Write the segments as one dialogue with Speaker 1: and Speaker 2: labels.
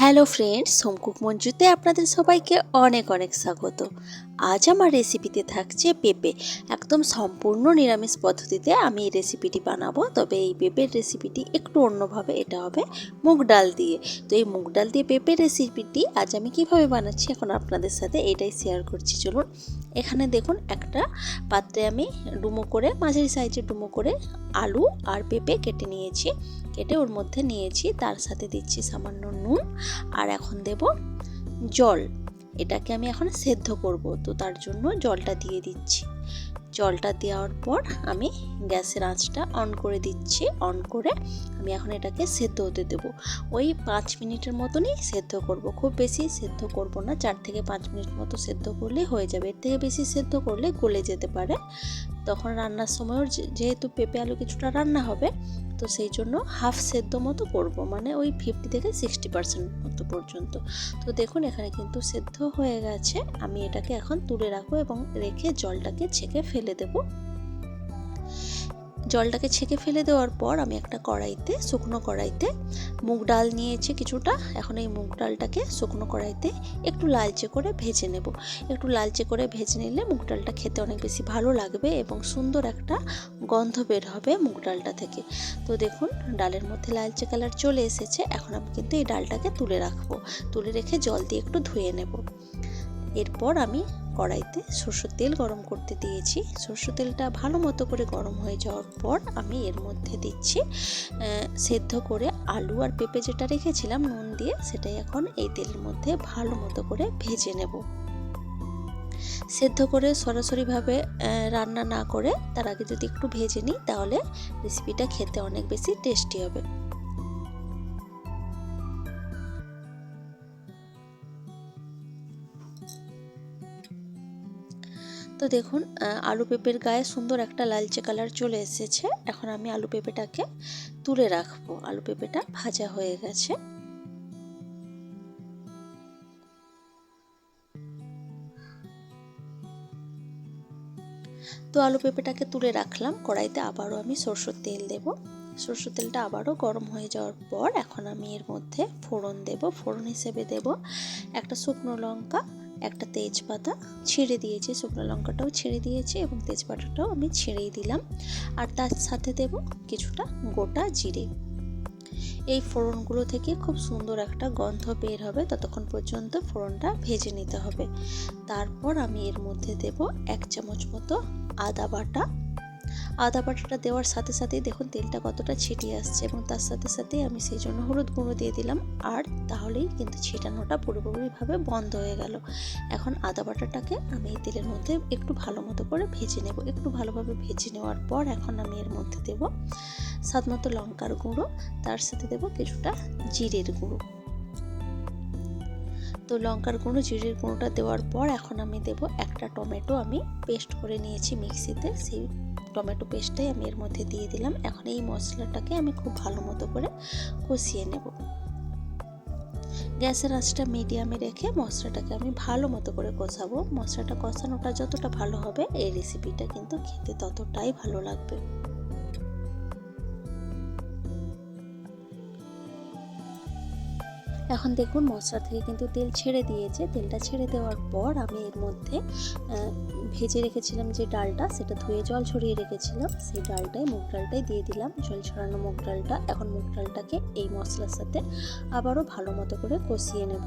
Speaker 1: Hello friends, home cook মঞ্জুতে আপনাদের সবাইকে অনেক অনেক স্বাগত। আজ আমার রেসিপিতে থাকছে পেঁপে। একদম সম্পূর্ণ নিরামিষ পদ্ধতিতে আমি এই রেসিপিটি বানাবো। তবে এই পেঁপের রেসিপিটি একটু অন্যভাবে, এটা হবে মুগ ডাল দিয়ে। তো এই মুগ ডাল দিয়ে পেঁপের রেসিপিটি আজ আমি কিভাবে বানাচ্ছি এখন আপনাদের সাথে এটাই শেয়ার করছি। চলুন, এখানে দেখুন একটা পাত্রে আমি ডুমো করে, মাঝারি সাইজের ডুমো করে আলু আর পেঁপে কেটে নিয়েছি। কেটে ওর মধ্যে নিয়েছি, তার সাথে দিচ্ছি সামান্য নুন, আর এখন দেব জল। এটাকে আমি এখন সেদ্ধ করব, তো তার জন্য জলটা দিয়ে দিচ্ছি। জলটা দেওয়ার পর আমি গ্যাসের আঁচটা অন করে দিচ্ছি। অন করে আমি এখন এটাকে সেদ্ধ হতে দেব। ওই 5 মিনিটের মতনই সেদ্ধ করব, খুব বেশি সেদ্ধ করব না। 4 থেকে 5 মিনিট মতো সেদ্ধ করলে হয়ে যাবে। এর থেকে বেশি সেদ্ধ করলে গলে যেতে পারে। তখন রান্নার সময়ও যেহেতু পেঁপে আলু কিছুটা রান্না হবে, তো সেই জন্য হাফ সেদ্ধ মতো করব, মানে ওই 50 থেকে 60% মতো পর্যন্ত। তো দেখুন এখানে কিন্তু সেদ্ধ হয়ে গেছে। আমি এটাকে এখন তুলে রাখবো এবং রেখে জলটাকে ছেঁকে ফেলে দেব। জলটাকে ছেঁকে ফেলে দেওয়ার পর আমি একটা কড়াইতে, শুকনো কড়াইতে মুগ ডাল নিয়েছি কিছুটা। এখন এই মুগ ডালটাকে শুকনো কড়াইতে একটু লালচে করে ভেজে নেব। একটু লালচে করে ভেজে নিলে মুগ ডালটা খেতে অনেক বেশি ভালো লাগবে এবং সুন্দর একটা গন্ধ বের হবে মুগ ডালটা থেকে। তো দেখুন ডালের মধ্যে লালচে কালার চলে এসেছে। এখন আমি কিন্তু এই ডালটাকে তুলে রাখবো। তুলে রেখে জল দিয়ে একটু ধুয়ে নেব। এরপর আমি কড়াইতে সরষের তেল গরম করতে দিয়েছি। সরষের তেলটা ভালো মতো করে গরম হয়ে যাওয়ার পর আমি এর মধ্যে দিচ্ছি সেদ্ধ করে আলু আর পেঁপে যেটা রেখেছিলাম নুন দিয়ে, সেটাই এখন এই তেলের মধ্যে ভালো মতো করে ভেজে নেব। সেদ্ধ করে সরাসরিভাবে রান্না না করে তার আগে যদি একটু ভেজে নিই, তাহলে রেসিপিটা খেতে অনেক বেশি টেস্টি হবে। তো দেখুন আলু পেঁপের গায়ে সুন্দর একটা লালচে কালার চলে এসেছে। এখন আমি আলু পেঁপেটাকে তুলে রাখবো। আলু পেঁপেটা ভাজা হয়ে গেছে। তো আলু পেঁপেটাকে তুলে রাখলাম। কড়াইতে আবারও আমি সরষের তেল দেব। সরষের তেলটা আবারও গরম হয়ে যাওয়ার পর এখন আমি এর মধ্যে ফোড়ন দেব। ফোড়ন হিসেবে দেব একটা শুকনো লঙ্কা, একটা তেজপাতা ছিঁড়ে দিয়েছি, শুকনো লঙ্কাটাও ছিঁড়ে দিয়েছি এবং তেজপাতাটাও আমি ছিঁড়েই দিলাম। আর তার সাথে দেব কিছুটা গোটা জিরে। এই ফোড়নগুলো থেকে খুব সুন্দর একটা গন্ধ বের হবে, ততক্ষণ পর্যন্ত ফোড়নটা ভেজে নিতে হবে। তারপর আমি এর মধ্যে দেব 1 চামচ মতো আদা বাটা। আদা বাটাটা দেওয়ার সাথে সাথেই দেখুন তেলটা কতটা ছিটিয়ে আসছে এবং তার সাথে সাথেই আমি সেই জন্য হলুদ গুঁড়ো দিয়ে দিলাম। আর তাহলেই কিন্তু ছিটানোটা পুরোপুরিভাবে বন্ধ হয়ে গেল। এখন আদা বাটাটাকে আমি এই তেলের মধ্যে একটু ভালো মতো করে ভেজে নেব। একটু ভালোভাবে ভেজে নেওয়ার পর এখন আমি এর মধ্যে দেব স্বাদ মতো লঙ্কার গুঁড়ো, তার সাথে দেব কিছুটা জিরের গুঁড়ো। তো লঙ্কার গুঁড়ো, জিরের গুঁড়োটা দেওয়ার পর এখন আমি দেব একটা টমেটো আমি পেস্ট করে নিয়েছি মিক্সিতে, সেই টমেটো পেস্টটাই আমি এর মধ্যে দিয়ে দিলাম। এখন এই মশলাটাকে আমি খুব ভালো মতো করে কষিয়ে নেব। গ্যাসের আঁচটা মিডিয়ামে রেখে মশলাটাকে আমি ভালো মতো করে কষাবো। মশলাটা কষানোটা যতটা ভালো হবে এই রেসিপিটা কিন্তু খেতে ততটাই ভালো লাগবে। এখন দেখুন মশলা থেকে কিন্তু তেল ছেড়ে দিয়েছে। তেলটা ছেড়ে দেওয়ার পর আমি এর মধ্যে ভেজে রেখেছিলাম যে ডালটা, সেটা ধুয়ে জল ছড়িয়ে রেখেছিলাম, সেই ডালটাই, মুগ ডালটাই দিয়ে দিলাম, জল ছড়ানো মুগ ডালটা। এখন মুগ ডালটাকে এই মশলার সাথে আবারও ভালো মতো করে কষিয়ে নেব।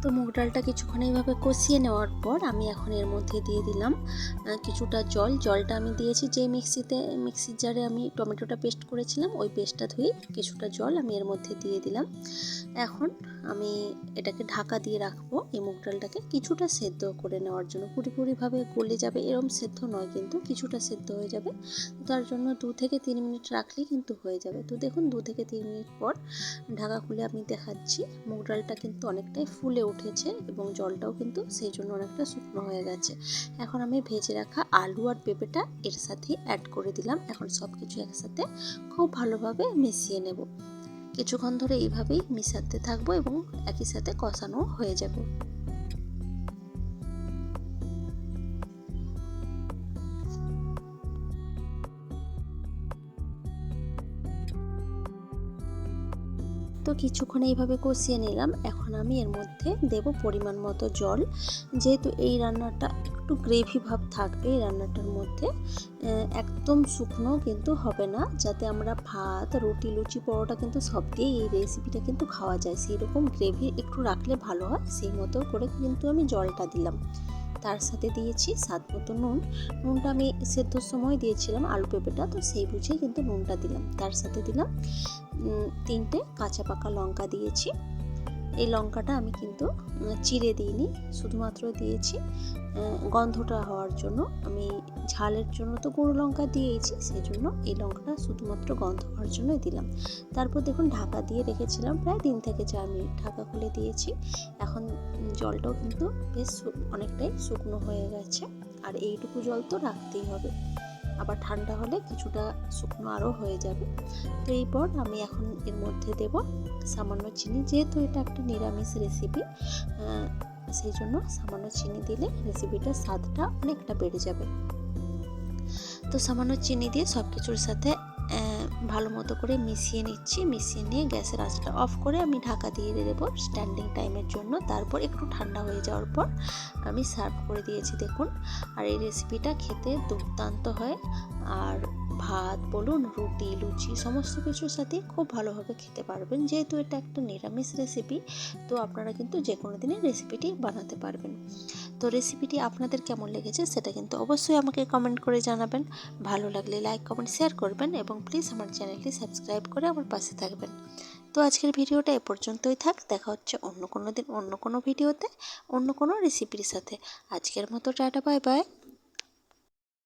Speaker 1: তো মুগ ডালটা কিছুক্ষণ এইভাবে কষিয়ে নেওয়ার পর আমি এখন এর মধ্যে দিয়ে দিলাম কিছুটা জল। জলটা আমি দিয়েছি যে মিক্সির জারে আমি টমেটোটা পেস্ট করেছিলাম, ওই পেস্টটা ধুয়ে কিছুটা জল আমি এর মধ্যে দিয়ে দিলাম। এখন আমি এটাকে ঢাকা দিয়ে রাখবো। এই মুগ ডালটাকে কিছুটা সেদ্ধ করে নেওয়ার জন্য, পুরোপুরিভাবে গলে যাবে এরম সেদ্ধ নয়, কিন্তু কিছুটা সেদ্ধ হয়ে যাবে। তার জন্য 2 থেকে 3 মিনিট রাখলেই কিন্তু হয়ে যাবে। তো দেখুন 2 থেকে 3 মিনিট পর ঢাকা খুলে আমি দেখাচ্ছি, মুগ ডালটা কিন্তু অনেকটাই ফুলে উঠেছে এবং জলটাও কিন্তু সেই জন্য অনেকটা শুকনো হয়ে গেছে। এখন আমি ভেজে রাখা আলু আর পেঁপেটা এর সাথে অ্যাড করে দিলাম। এখন সব কিছু একসাথে খুব ভালোভাবে মিশিয়ে নেব। কিছুক্ষণ ধরে এইভাবেই মিশাতে থাকবো এবং একই সাথে কষানো হয়ে যাবে। তো কিছুক্ষণ এইভাবে কষিয়ে নিলাম। এখন আমি এর মধ্যে দেব পরিমাণ মতো জল। যেহেতু এই রান্নাটা একটু গ্রেভি ভাব থাকবে এই রান্নাটার মধ্যে, একদম শুকনো কিন্তু হবে না, যাতে আমরা ভাত, রুটি, লুচি, পরোটা কিন্তু সব দিয়েই এই রেসিপিটা কিন্তু খাওয়া যায়। সেই রকম গ্রেভি একটু রাখলে ভালো হয়, সেই মতো করে কিন্তু আমি জলটা দিলাম। তার সাথে দিয়েছি স্বাদ মতো নুন। নুনটা আমি সেদ্ধর সময় দিয়েছিলাম আলু পেঁপেটা, তো সেই বুঝে কিন্তু নুনটা দিলাম। তার সাথে দিলাম 3টে কাঁচা পাকা লঙ্কা দিয়েছি। এই লঙ্কাটা আমি কিন্তু চিড়ে দিইনি, শুধুমাত্র দিয়েছি গন্ধটা হওয়ার জন্য। আমি ঝালের জন্য তো গুঁড়ো লঙ্কা দিয়েছি, সেই জন্য এই লঙ্কাটা শুধুমাত্র গন্ধ হওয়ার জন্যই দিলাম। তারপর দেখুন ঢাকা দিয়ে রেখেছিলাম প্রায় 3 থেকে 4 মিনিট, ঢাকা খুলে দিয়েছি। এখন জলটাও কিন্তু বেশ অনেকটাই শুকনো হয়ে গেছে, আর এইটুকু জল তো রাখতেই হবে, আবার ঠান্ডা হলে কিছুটা শুকনো আরও হয়ে যাবে। তো এরপর আমি এখন এর মধ্যে দেব সামান্য চিনি। যেহেতু এটা একটা নিরামিষ রেসিপি, সেই জন্য সামান্য চিনি দিলে রেসিপিটার স্বাদটা অনেকটা বেড়ে যাবে। তো সামান্য চিনি দিয়ে সব কিছুর সাথে ভালো মতো করে মিশিয়ে নিচ্ছি। মিশিয়ে নিয়ে গ্যাসের আঁচটা অফ করে আমি ঢাকা দিয়ে দেবো স্ট্যান্ডিং টাইমের জন্য। তারপর একটু ঠান্ডা হয়ে যাওয়ার পর আমি সার্ভ করে দিয়েছি দেখুন। আর এই রেসিপিটা খেতে দুর্দান্ত হয়, আর ভাত বলুন, রুটি, লুচি সমস্ত কিছুর সাথে খুব ভালোভাবে খেতে পারবেন। যেহেতু এটা একটা নিরামিষ রেসিপি, তো আপনারা কিন্তু যে কোনো দিনই রেসিপিটি বানাতে পারবেন। তো রেসিপিটি আপনাদের কেমন লেগেছে সেটা কিন্তু অবশ্যই আমাকে কমেন্ট করে জানাবেন। ভালো লাগলে লাইক, কমেন্ট, শেয়ার করবেন এবং প্লিজ আমার চ্যানেলটি সাবস্ক্রাইব করে আমার পাশে থাকবেন। তো আজকের ভিডিওটা এ পর্যন্তই থাক। দেখা হচ্ছে অন্য কোনো দিন অন্য কোনো ভিডিওতে অন্য কোনো রেসিপির সাথে। আজকের মতো টাটা, বাই বাই।